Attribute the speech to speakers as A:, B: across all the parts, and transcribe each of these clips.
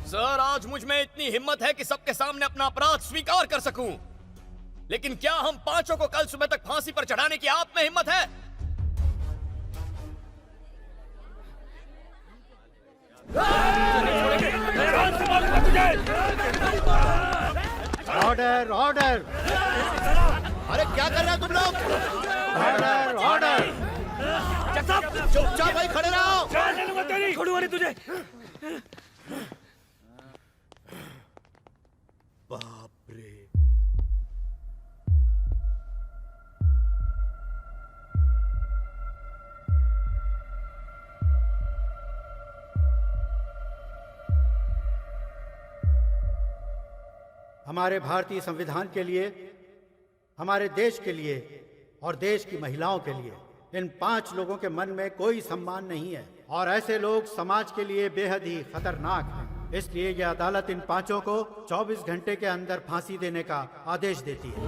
A: Sir, आज मुझ में इतनी हिम्मत है कि सबके सामने अपना अपराध स्वीकार कर सकूं। लेकिन क्या हम पांचों को कल सुबह तक फांसी पर चढ़ाने की आप में हिम्मत है?
B: Order order!
C: अरे क्या कर रहे हो तुम लोग?
B: Order order!
C: चुपचाप भाई खड़े रहो।
D: छोड़ूंगा नहीं तुझे।
C: बाप रे!
B: हमारे भारतीय संविधान के लिए, हमारे देश के लिए और देश की महिलाओं के लिए इन 5 लोगों के मन में कोई सम्मान नहीं है और ऐसे लोग समाज के लिए बेहद ही खतरनाक हैं। इसलिए यह अदालत इन 5 को 24 घंटे के अंदर फांसी देने का आदेश देती है।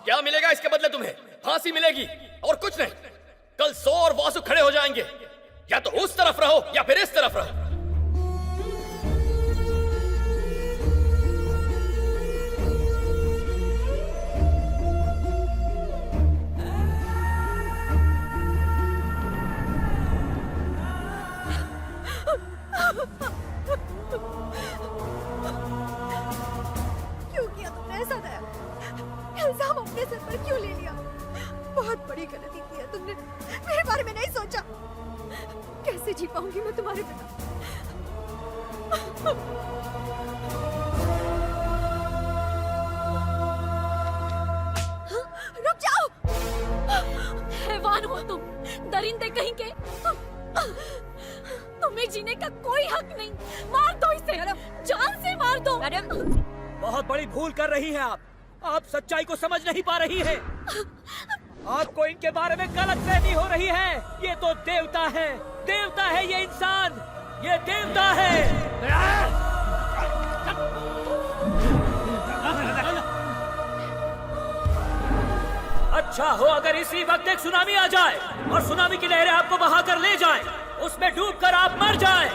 A: क्या मिलेगा इसके बदले तुम्हें? फांसी मिलेगी और कुछ नहीं। कल 100 और वासु खड़े हो जाएंगे। या तो उस तरफ रहो या फिर इस तरफ रहो।
E: क्यों किया तुमने ऐसा दया? इल्जाम अपने सर पर क्यों ले लिया? बहुत बड़ी गलती की है तुमने। मेरे बारे में नहीं सोचा। कैसे जी पाऊंगी मैं तुम्हारे बिना? रुक जाओ!
F: हैवान हो तुम, दरिंदे कहीं के। तुम्हें जीने का कोई हक नहीं। मार दो इसे, जान से मार दो। मैडम,
D: बहुत बड़ी भूल कर रही हैं आप। आप सच्चाई को समझ नहीं पा रही हैं। आपको इनके बारे में गलतफहमी हो रही है। ये तो देवता है, देवता है ये इंसान, ये देवता है। अच्छा हो अगर इसी वक्त एक सुनामी आ जाए और सुनामी की लहरें आपको बहाकर ले जाएं, उसमें डूबकर आप मर जाएं।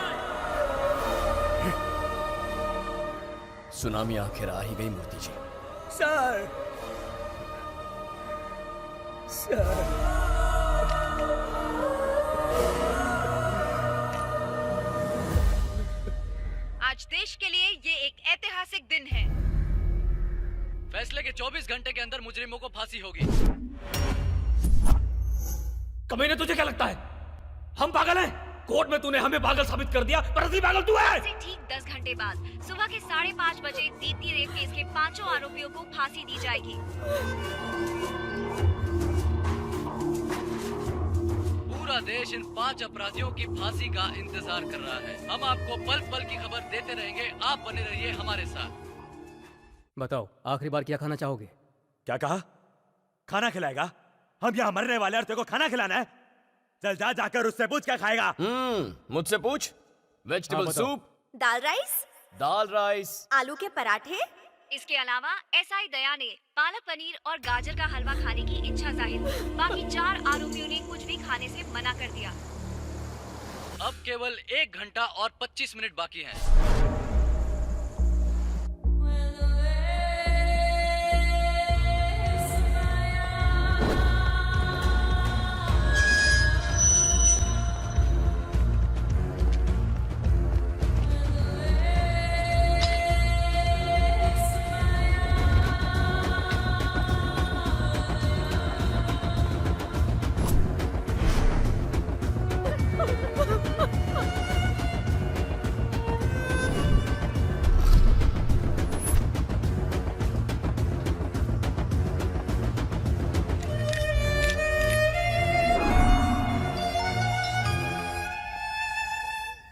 A: सुनामी आखिर आ ही गई मूर्ति जी।
D: सर,
E: आज देश के लिए ये एक ऐतिहासिक दिन है।
G: फैसले के 24 घंटे के अंदर मुजरिमों को फांसी होगी।
D: कमीने, तुझे क्या लगता है हम पागल हैं? कोर्ट में तूने हमें पागल साबित कर दिया, पर असली पागल तू है।
E: ठीक 10 घंटे बाद सुबह के 5:30 बजे दीप्ति रेप केस के 5 आरोपियों को फांसी दी जाएगी।
G: पूरा देश इन 5 अपराधियों की फांसी का इंतजार कर रहा है। हम आपको पल पल की खबर देते रहेंगे। आप बने रहिए हमारे साथ।
H: बताओ, आखिरी बार क्या खाना चाहोगे?
D: क्या कहा? खाना खिलाएगा? हम यहाँ मरने वाले और तेरे को खाना खिलाना है? चल जा, जाकर उससे पूछ क्या खाएगा।
A: मुझसे पूछ। वेजिटेबल सूप,
E: दाल राइस,
A: आलू
E: के पराठे। इसके अलावा एसआई दया ने पालक पनीर और गाजर का हलवा खाने की इच्छा जाहिर की। बाकी 4 आरोपियों ने कुछ भी खाने से मना कर दिया।
G: अब केवल 1 घंटा और 25 मिनट बाकी हैं।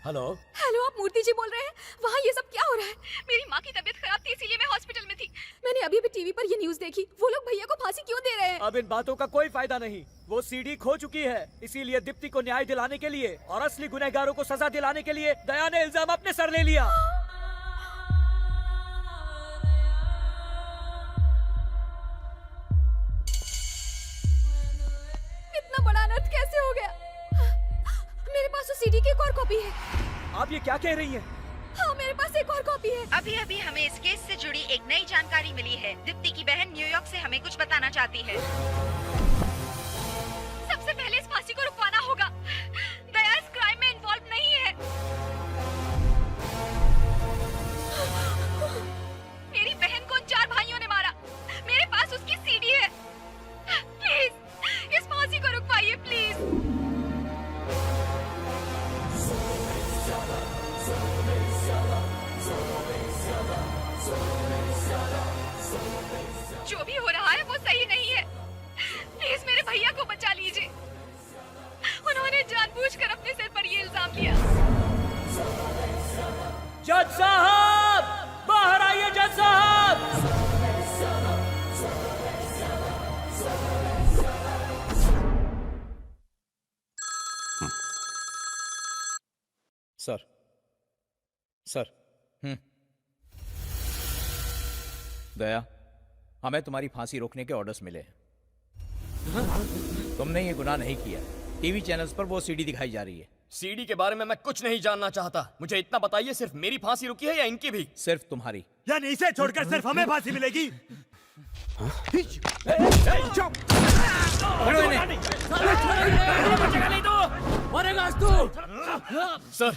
D: हेलो
E: हेलो, आप मूर्ति जी बोल रहे हैं? वहाँ ये सब क्या हो रहा है? मेरी माँ की तबीयत खराब थी, इसीलिए मैं हॉस्पिटल में थी। मैंने अभी भी टीवी पर ये न्यूज़ देखी। वो लोग भैया को फांसी क्यों दे रहे हैं?
D: अब इन बातों का कोई फायदा नहीं। वो सीडी खो चुकी है, इसीलिए दीप्ति को न्याय दिलाने के लिए और असली गुनहगारों को सजा दिलाने के लिए दया ने इल्जाम अपने सर ले लिया।
E: इतना बड़ा अनर्थ कैसे हो गया? सीडी की एक और कॉपी है।
D: आप ये क्या कह रही हैं?
E: हाँ, मेरे पास एक और कॉपी है।
I: अभी अभी हमें इस केस से जुड़ी एक नई जानकारी मिली है। दीप्ति की बहन न्यूयॉर्क से हमें कुछ बताना चाहती है।
F: सबसे पहले इस फांसी को रुकवाना होगा। दया इस क्राइम में इन्वॉल्व नहीं है। मेरी बहन को उन 4 भाइयों ने मारा। मेरे पास उसकी सीडी है। प्लीज इस फांसी को रुकवाइए, प्लीज। जो भी हो रहा है वो सही नहीं है। प्लीज मेरे भैया को बचा लीजिए। उन्होंने जानबूझकर अपने सिर पर ये इल्जाम लिया।
D: जज साहब, बाहर आइए जज साहब।
J: सर दया, हमें तुम्हारी फांसी रोकने के ऑर्डर्स मिले हैं। तुमने ये गुनाह नहीं किया। टीवी चैनल्स पर वो सीडी दिखाई जा रही है।
A: सीडी के बारे में मैं कुछ नहीं जानना चाहता। मुझे इतना बताइए, सिर्फ मेरी फांसी रुकी है या इनकी भी?
J: सिर्फ तुम्हारी।
C: यानी इसे छोड़कर सिर्फ हमें फांसी मिलेगी?
A: सर,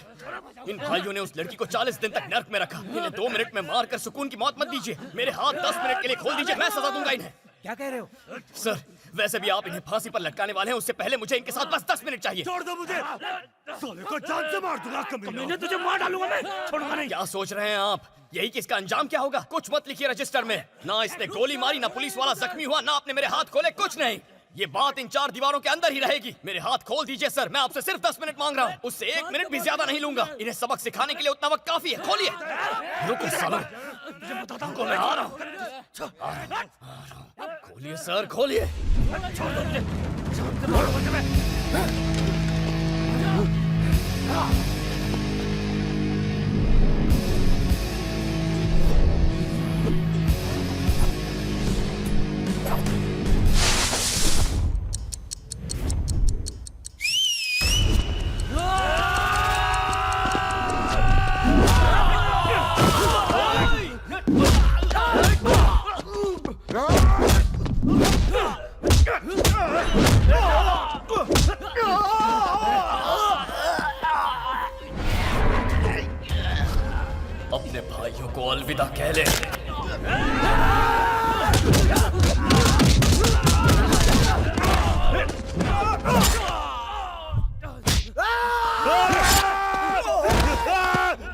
A: इन भाइयों ने उस लड़की को 40 दिन तक नर्क में रखा। इन्हें 2 मिनट में मारकर सुकून की मौत मत दीजिए। मेरे हाथ 10 मिनट के लिए खोल दीजिए, मैं सजा दूंगा इन्हें।
D: क्या कह रहे हो?
A: सर, वैसे भी आप इन्हें फांसी पर लटकाने वाले हैं, उससे पहले मुझे इनके साथ बस 10 मिनट चाहिए।
C: छोड़ दो मुझे, साले को जान से मार दूंगा।
D: मैंने तुझे मार डालूंगा मैं, छोड़ूंगा नहीं।
A: क्या सोच रहे हैं आप? यही कि इसका अंजाम क्या होगा? कुछ मत लिखिए रजिस्टर में। ना इसने गोली मारी, ना पुलिस वाला जख्मी हुआ, ना आपने मेरे हाथ खोले, कुछ नहीं। ये बात इन 4 दीवारों के अंदर ही रहेगी। मेरे हाथ खोल दीजिए सर, मैं आपसे सिर्फ 10 मिनट मांग रहा हूँ। उससे 1 मिनट भी ज्यादा नहीं लूंगा। इन्हें सबक सिखाने के लिए उतना वक्त काफी है। खोलिए। रुको सालो, रुको, मैं आ रहा हूँ। खोलिए सर, खोलिए। अपने भाइयों को अलविदा कह ले।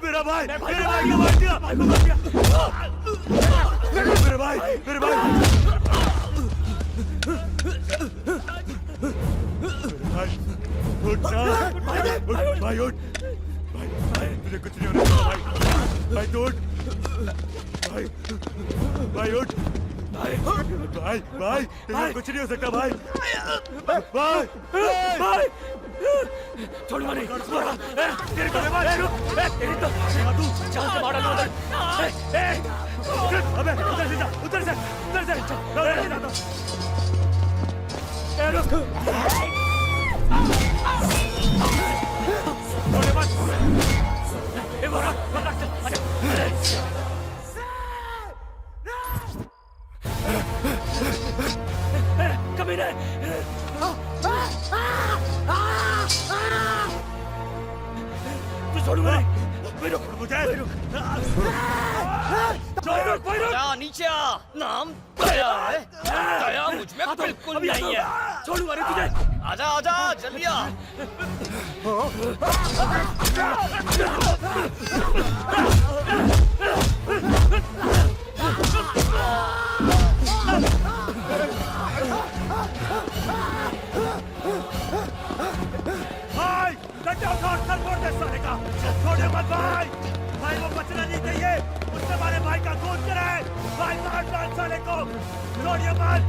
C: मेरा भाई को मार दिया। मेरे भाई उठ भाई, उठ भाई, तुझे कुछ नहीं होने वाला। भाई तू उठ, भाई उठ, भाई तुझे कुछ नहीं हो सकता। भाई
D: छोड़ूंगा नहीं।
C: तेरे को मैं तेरी तो
D: जान से मार डालूंगा।
C: अबे उधर से
D: कमीने, तू छोड़ूंगा नहीं।
A: जा नीचे आ। नाम दया है। दया मुझ में बिल्कुल नहीं है।
D: छोड़ूंगा नहीं तुझे।
A: आजा आजा, जल्दी आ।
C: भाई डंडा उठा, सर फोड़ दे साले का। छोड़े मत भाई, वो बचना नहीं चाहिए। उसने हमारे भाई का खून करा है। भाई मार डाल साले को, छोड़िए मत।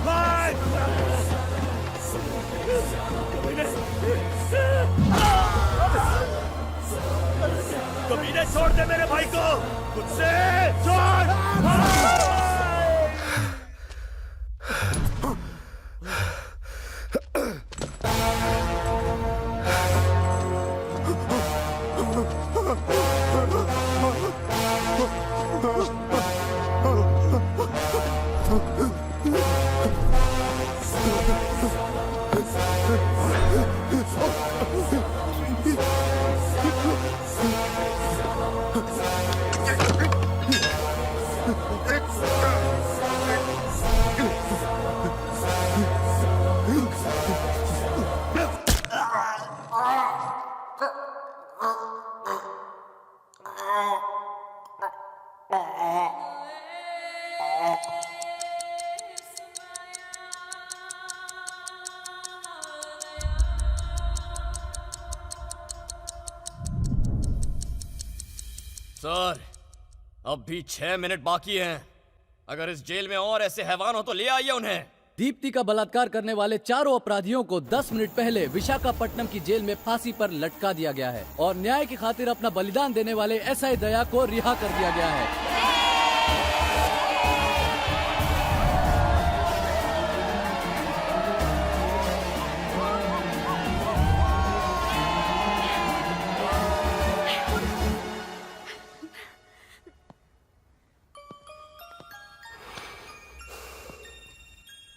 C: भाई कमीने, छोड़ दे मेरे भाई को। मुझसे छोड़।
A: सर, अब भी 6 मिनट बाकी हैं। अगर इस जेल में और ऐसे हैवान हो तो ले आइए उन्हें।
H: दीप्ति का बलात्कार करने वाले चारों अपराधियों को 10 मिनट पहले विशाखापट्टनम की जेल में फांसी पर लटका दिया गया है और न्याय की खातिर अपना बलिदान देने वाले एसआई दया को रिहा कर दिया गया है।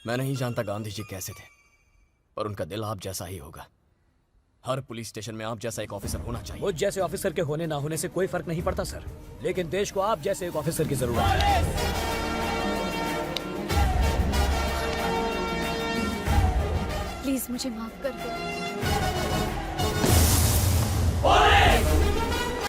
A: मैं नहीं जानता गांधी जी कैसे थे, पर उनका दिल आप जैसा ही होगा। हर पुलिस स्टेशन में आप जैसा एक ऑफिसर होना चाहिए।
D: मुझ जैसे ऑफिसर के होने ना होने से कोई फर्क नहीं पड़ता सर, लेकिन देश को आप जैसे एक ऑफिसर की जरूरत है।
E: प्लीज मुझे माफ कर दो।